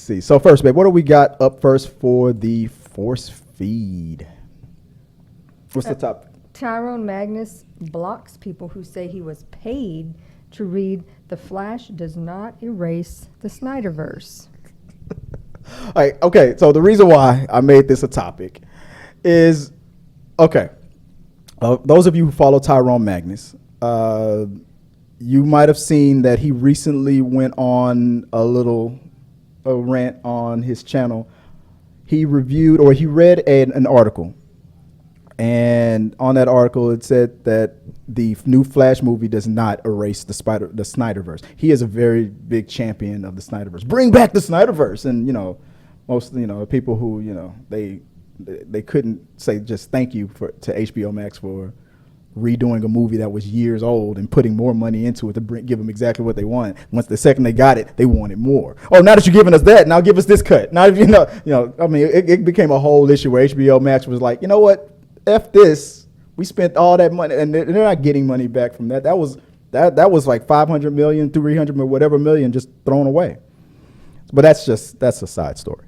see. So first, babe, what do we got up first for the force feed? What's the top? Tyrone Magnus blocks people who say he was paid to read "The Flash does not erase the Snyderverse." All right, okay, so the reason why I made this a topic is, okay, those of you who follow Tyrone Magnus, you might have seen that he recently went on a rant on his channel. He read an article. And on that article, it said that the new Flash movie does not erase the Snyderverse. He is a very big champion of the Snyderverse. Bring back the Snyderverse. And, most, people who, they couldn't say just thank you to HBO Max for redoing a movie that was years old and putting more money into it to give them exactly what they want. Once the second they got it, they wanted more. Oh, now that you're giving us that, now give us this cut. Now, it became a whole issue where HBO Max was like, you know what? F this. We spent all that money, and they're not getting money back from that. That was like $500 million, $300 million, whatever million just thrown away. But that's a side story.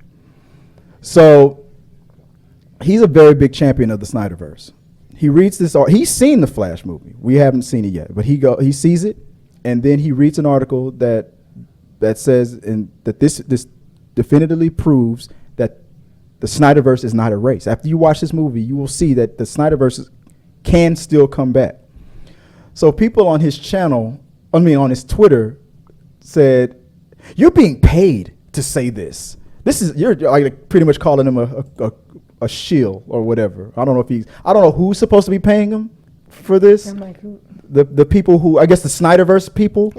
So he's a very big champion of the Snyderverse. He reads this. He's seen the Flash movie. We haven't seen it yet, but he sees it, and then he reads an article that says that this definitively proves that the Snyderverse is not erased. After you watch this movie, you will see that the Snyderverse can still come back. So people on his channel, on his Twitter, said, "You're being paid to say this. You're like pretty much calling him a shill or whatever." I don't know who's supposed to be paying him for this. I'm like, who? The people who, I guess the Snyderverse people,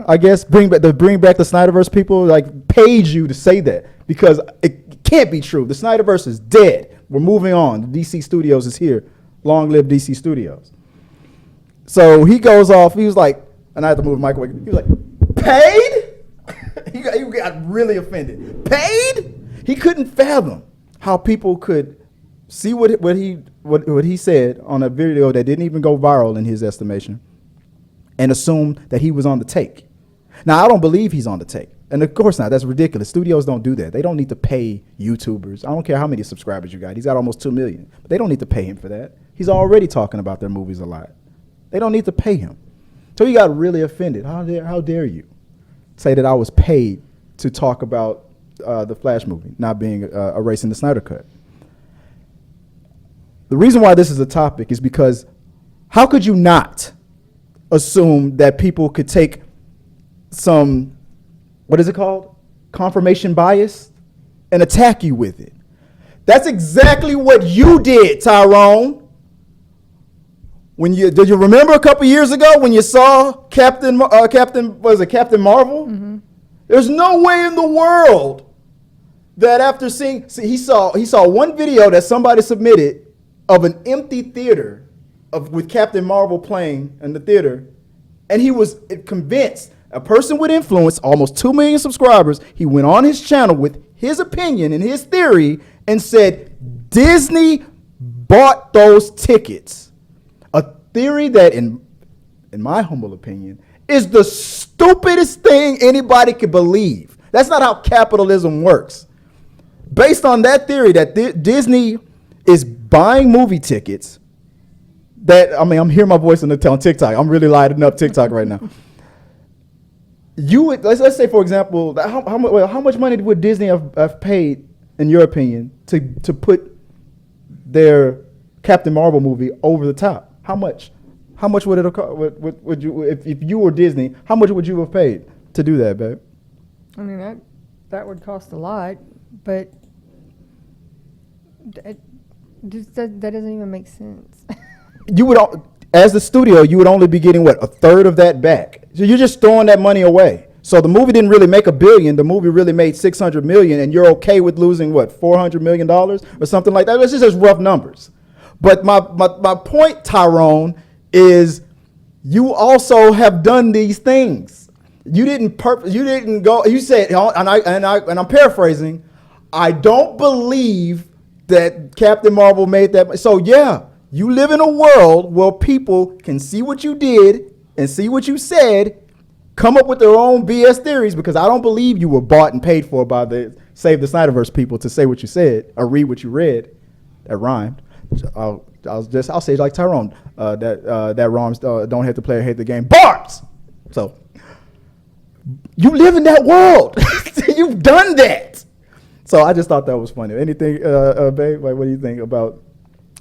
I guess bring back the Snyderverse people, like paid you to say that, because it can't be true. The Snyderverse is dead. We're moving on. The DC Studios is here. Long live DC Studios. So he goes off. He was like, and I had to move the mic away. He was like, paid? he got really offended. Paid? He couldn't fathom how people could see what he said on a video that didn't even go viral in his estimation, and assume that he was on the take. Now, I don't believe he's on the take. And of course not. That's ridiculous. Studios don't do that. They don't need to pay YouTubers. I don't care how many subscribers you got. He's got almost 2 million. But they don't need to pay him for that. He's already talking about their movies a lot. They don't need to pay him. So he got really offended. How dare you say that I was paid to talk about the Flash movie not being erasing the Snyder Cut? The reason why this is a topic is because how could you not assume that people could take some, what is it called? Confirmation bias, and attack you with it? That's exactly what you did, Tyrone. Did you remember a couple years ago when you saw Captain Marvel? Mm-hmm. There's no way in the world that after he saw one video that somebody submitted of an empty theater with Captain Marvel playing in the theater, and he was convinced. A person with influence, almost 2 million subscribers, he went on his channel with his opinion and his theory and said Disney bought those tickets. A theory that, in my humble opinion, is the stupidest thing anybody could believe. That's not how capitalism works. Based on that theory that Disney is buying movie tickets, I'm hearing my voice on TikTok. I'm really lighting up TikTok right now. Let's say, for example, how much money would Disney have paid, in your opinion, to put their Captain Marvel movie over the top? How much? How much would it have cost? Would you, if you were Disney, how much would you have paid to do that, babe? I mean, that would cost a lot, but that doesn't even make sense. You would, as the studio, you would only be getting a third of that back. So you're just throwing that money away. So the movie didn't really make $1 billion. The movie really made $600 million, and you're okay with losing $400 million or something like that. It's just rough numbers. But my point, Tyrone, is you also have done these things. You didn't go. You said, and I'm paraphrasing, I don't believe that Captain Marvel made that. So yeah, you live in a world where people can see what you did and see what you said come up with their own BS theories, because I don't believe you were bought and paid for by the Save the Snyderverse people to say what you said or read what you read. That rhymed. I'll say it like Tyrone. That rhymes. Don't hate the player, hate the game. Bars. So you live in that world. You've done that. So I just thought that was funny. Anything, babe? Like, what do you think about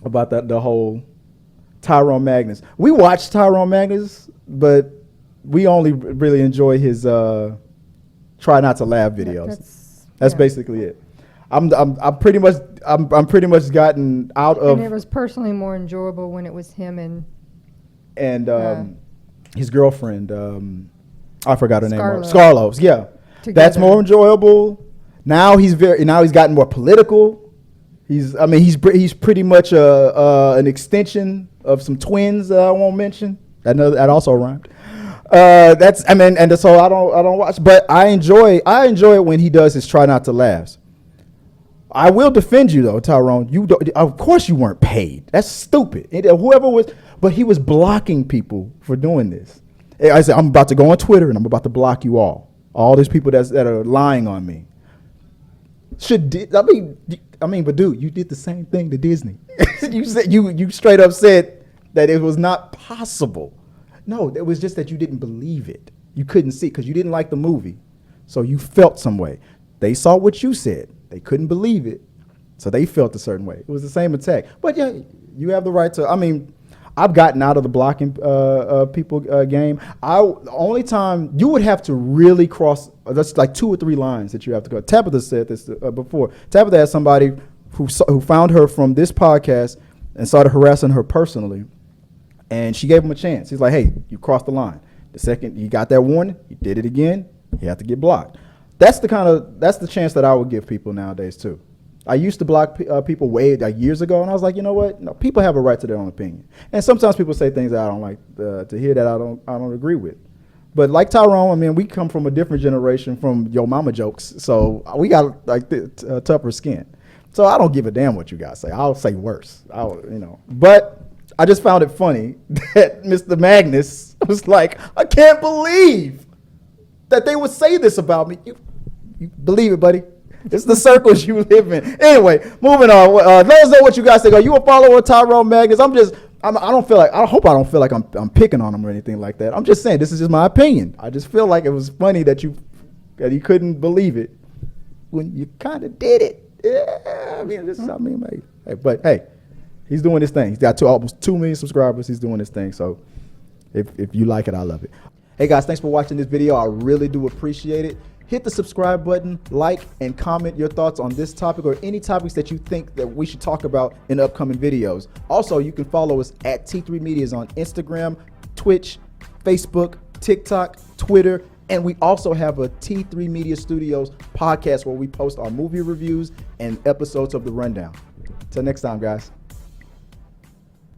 that? The whole Tyrone Magnus. We watched Tyrone Magnus, but we only really enjoy his try not to laugh videos. That's basically it. I'm pretty much gotten out of. And it was personally more enjoyable when it was him and his girlfriend. I forgot her name. Scarlo's. Yeah, together. That's more enjoyable. Now he's gotten more political. He's pretty much an extension of some twins that I won't mention. That also rhymed. So I don't watch, but I enjoy it when he does his try not to laughs. I will defend you though, Tyrone. Of course you weren't paid. That's stupid. Whoever was, but he was blocking people for doing this. I said, I'm about to go on Twitter and I'm about to block you all. All these people that are lying on me. But dude, you did the same thing to Disney. You said you straight up said that it was not possible. No, it was just that you didn't believe it. You couldn't see because you didn't like the movie. So you felt some way. They saw what you said. They couldn't believe it. So they felt a certain way. It was the same attack. But yeah, you have the right to, I've gotten out of the blocking people game. The only time you would have to really cross, that's like 2 or 3 lines that you have to go. Tabitha said this before. Tabitha had somebody who found her from this podcast and started harassing her personally. And she gave him a chance. He's like, hey, you crossed the line. The second you got that warning, you did it again, you have to get blocked. That's the chance that I would give people nowadays too. I used to block people way years ago, and I was like, you know what? No, people have a right to their own opinion. And sometimes people say things that I don't like to hear, that I don't agree with. But like Tyrone, we come from a different generation from Yo Mama jokes, so we got like tougher skin. So I don't give a damn what you guys say. I'll say worse. But I just found it funny that Mr. Magnus was like, I can't believe that they would say this about me. You believe it, buddy. It's the circles you live in. Anyway, moving on. Let us know what you guys think. Are you a follower of Tyrone Magnus? I hope I don't feel like I'm picking on him or anything like that. I'm just saying, this is just my opinion. I just feel like it was funny that you couldn't believe it when you kind of did it. Yeah, but hey, he's doing his thing. He's got almost 2 million subscribers. He's doing his thing. So if you like it, I love it. Hey guys, thanks for watching this video. I really do appreciate it. Hit the subscribe button, like, and comment your thoughts on this topic or any topics that you think that we should talk about in upcoming videos. Also, you can follow us at T3 Medias on Instagram, Twitch, Facebook, TikTok, Twitter, and we also have a T3 Media Studios podcast where we post our movie reviews and episodes of The Rundown. Till next time, guys.